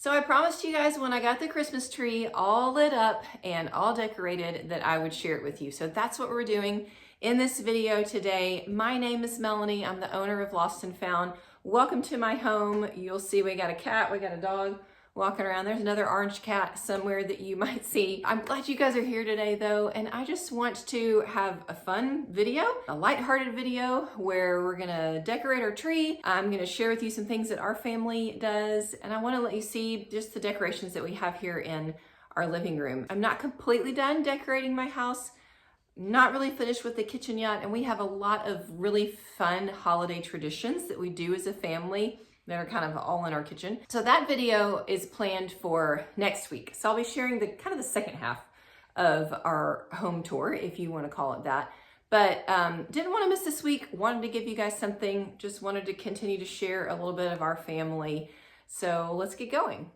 So I promised you guys when I got the Christmas tree all lit up and all decorated that I would share it with you. So that's what we're doing in this video today. My name is Melanie. I'm the owner of Lost and Found. Welcome to my home. You'll see we got a cat, we got a dog walking around. There's another orange cat somewhere that you might see. I'm glad you guys are here today though, and I just want to have a fun video, a lighthearted video where we're gonna decorate our tree. I'm gonna share with you some things that our family does, and I wanna let you see just the decorations that we have here in our living room. I'm not completely done decorating my house, not really finished with the kitchen yet, and we have a lot of really fun holiday traditions that we do as a family that are kind of all in our kitchen. So that video is planned for next week. So I'll be sharing the kind of the second half of our home tour, if you want to call it that. But didn't want to miss this week. Wanted to give you guys something. Just wanted to continue to share a little bit of our family. So let's get going.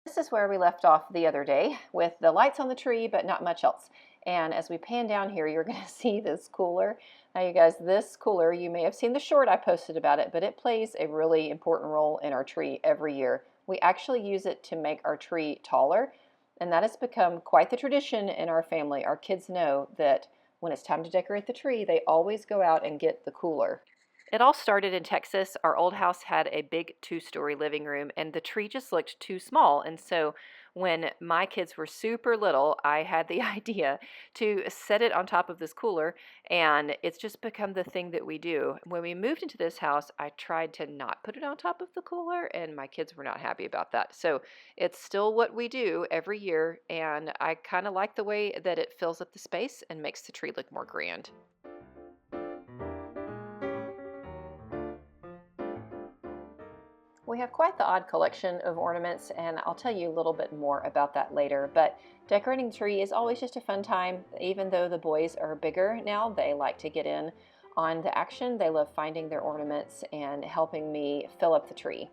This is where we left off the other day with the lights on the tree, but not much else. And as we pan down here, you're going to see this cooler. Now you guys, this cooler, you may have seen the short I posted about it, but it plays a really important role in our tree every year. We actually use it to make our tree taller, and that has become quite the tradition in our family. Our kids know that when it's time to decorate the tree, they always go out and get the cooler. It all started in Texas. Our old house had a big 2-story living room, and the tree just looked too small. And so when my kids were super little, I had the idea to set it on top of this cooler, and it's just become the thing that we do. When we moved into this house, I tried to not put it on top of the cooler, and my kids were not happy about that. So it's still what we do every year, and I kind of like the way that it fills up the space and makes the tree look more grand. We have quite the odd collection of ornaments, and I'll tell you a little bit more about that later. But decorating the tree is always just a fun time. Even though the boys are bigger now, they like to get in on the action. They love finding their ornaments and helping me fill up the tree.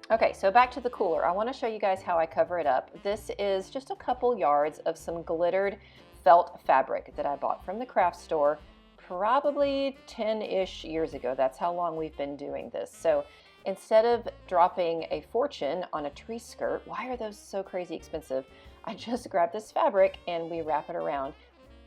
Okay, so back to the cooler. I want to show you guys how I cover it up. This is just a couple yards of some glittered felt fabric that I bought from the craft store probably 10-ish years ago. That's how long we've been doing this. So instead of dropping a fortune on a tree skirt, why are those so crazy expensive? I just grab this fabric and we wrap it around,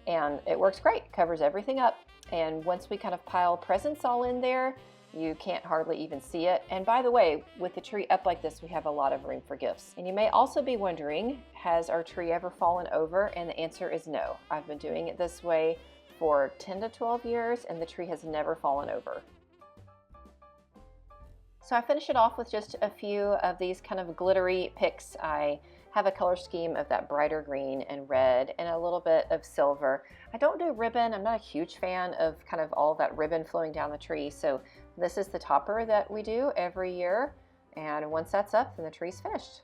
and it works great, covers everything up. And once we kind of pile presents all in there, you can't hardly even see it. And by the way, with the tree up like this, we have a lot of room for gifts. And you may also be wondering, has our tree ever fallen over? And the answer is no. I've been doing it this way for 10 to 12 years, and the tree has never fallen over. So I finish it off with just a few of these kind of glittery picks. I have a color scheme of that brighter green and red and a little bit of silver. I don't do ribbon. I'm not a huge fan of kind of all that ribbon flowing down the tree. So this is the topper that we do every year. And once that's up, then the tree's finished.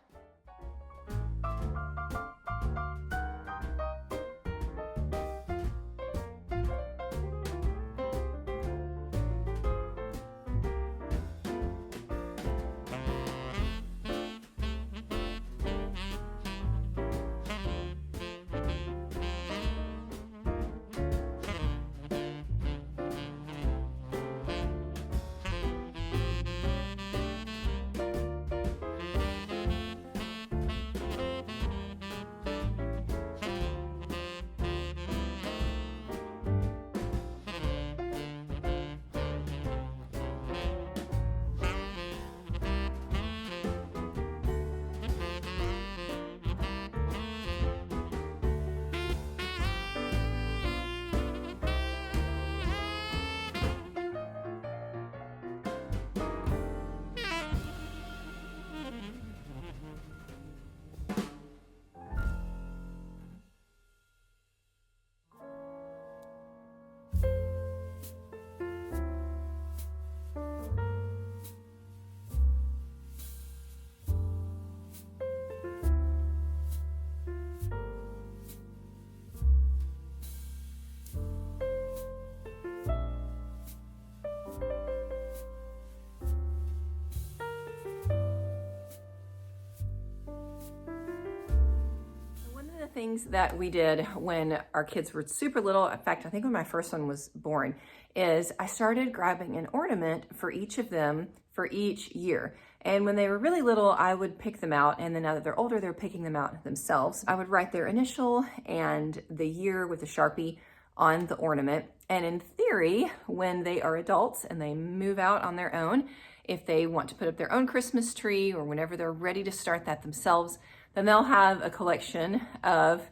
things that we did when our kids were super little, in fact, I think when my first one was born, is I started grabbing an ornament for each of them for each year. And when they were really little, I would pick them out. And then now that they're older, they're picking them out themselves. I would write their initial and the year with a Sharpie on the ornament. And in theory, when they are adults and they move out on their own, if they want to put up their own Christmas tree or whenever they're ready to start that themselves, then they'll have a collection of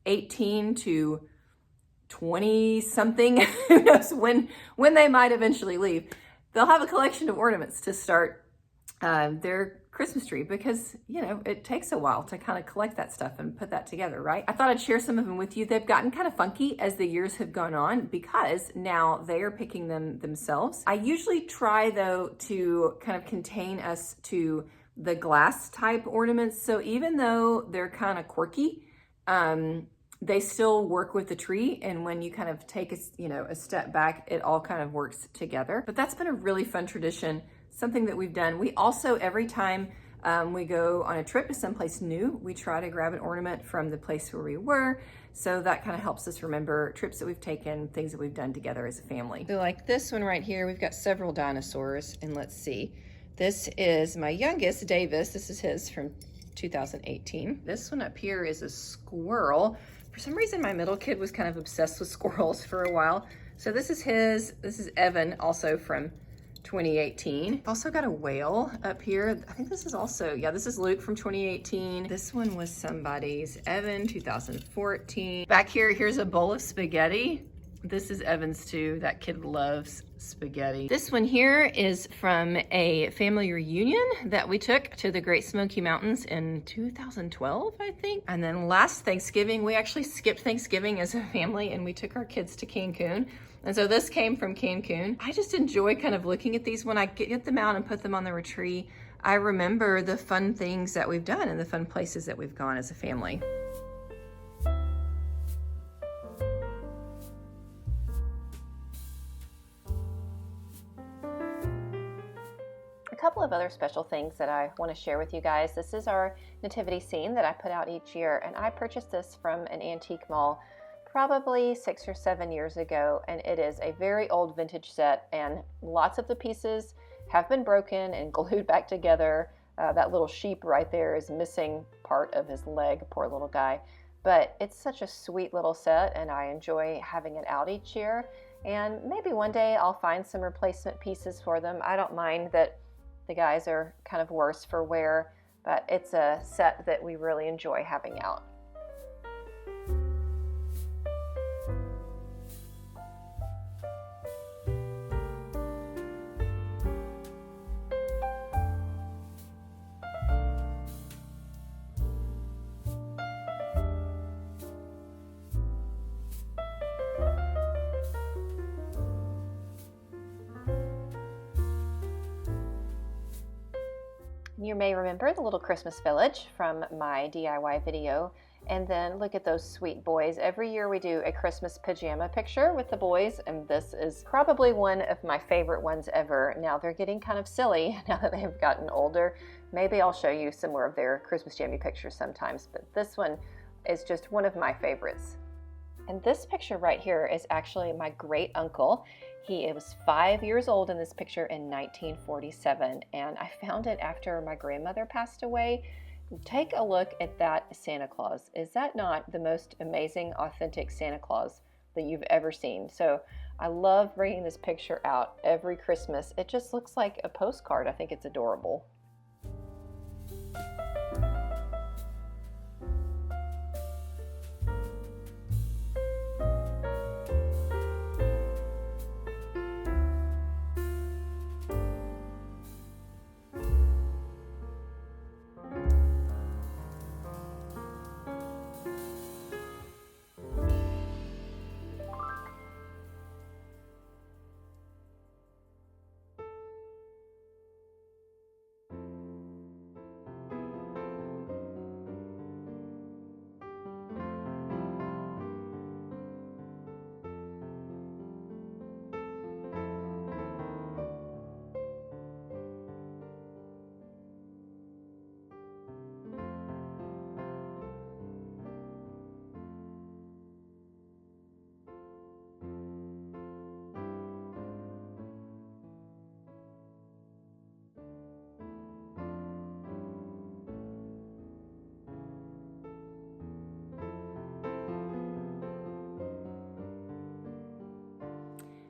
18 to 20 something, who knows when they might eventually leave. They'll have a collection of ornaments to start their Christmas tree, because, you know, it takes a while to kind of collect that stuff and put that together, right? I thought I'd share some of them with you. They've gotten kind of funky as the years have gone on because now they are picking them themselves. I usually try, though, to kind of contain us to the glass type ornaments. So even though they're kind of quirky, they still work with the tree. And when you kind of take a step back, it all kind of works together. But that's been a really fun tradition, something that we've done. We also, every time we go on a trip to someplace new, we try to grab an ornament from the place where we were. So that kind of helps us remember trips that we've taken, things that we've done together as a family. So like this one right here, we've got several dinosaurs, and let's see. This is my youngest, Davis. This is his from 2018. This one up here is a squirrel. For some reason, my middle kid was kind of obsessed with squirrels for a while. So this is his. This is Evan, also from 2018. Also got a whale up here. I think this is also, yeah, this is Luke from 2018. This one was somebody's, Evan, 2014. Back here, here's a bowl of spaghetti. This is Evan's too. That kid loves spaghetti. This one here is from a family reunion that we took to the Great Smoky Mountains in 2012, I think. And then last Thanksgiving, we actually skipped Thanksgiving as a family and we took our kids to Cancun. And so this came from Cancun. I just enjoy kind of looking at these when I get them out and put them on the tree. I remember the fun things that we've done and the fun places that we've gone as a family. A couple of other special things that I want to share with you guys. This is our nativity scene that I put out each year, and I purchased this from an antique mall probably 6 or 7 years ago, and it is a very old vintage set, and lots of the pieces have been broken and glued back together. That little sheep right there is missing part of his leg, poor little guy. But it's such a sweet little set, and I enjoy having it out each year. And maybe one day I'll find some replacement pieces for them. I don't mind that the guys are kind of worse for wear, but it's a set that we really enjoy having out. You may remember the little Christmas village from my DIY video. And then look at those sweet boys. Every year we do a Christmas pajama picture with the boys, and this is probably one of my favorite ones ever. Now they're getting kind of silly now that they've gotten older. Maybe I'll show you some more of their Christmas jammy pictures sometimes, but this one is just one of my favorites. And this picture right here is actually my great uncle. He was 5 years old in this picture in 1947, and I found it after my grandmother passed away. Take a look at that Santa Claus. Is that not the most amazing, authentic Santa Claus that you've ever seen? So I love bringing this picture out every Christmas. It just looks like a postcard. I think it's adorable.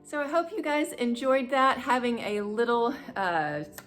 So I hope you guys enjoyed that, having a little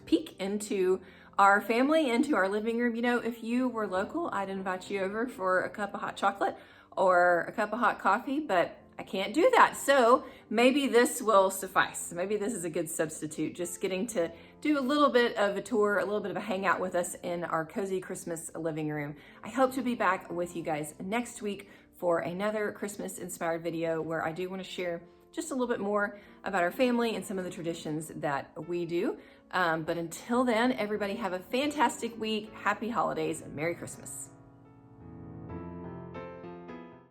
peek into our family, into our living room. You know, if you were local, I'd invite you over for a cup of hot chocolate or a cup of hot coffee, but I can't do that. So maybe this will suffice. Maybe this is a good substitute, just getting to do a little bit of a tour, a little bit of a hangout with us in our cozy Christmas living room. I hope to be back with you guys next week for another Christmas inspired video where I do want to share just a little bit more about our family and some of the traditions that we do. But until then, everybody have a fantastic week. Happy holidays and Merry Christmas.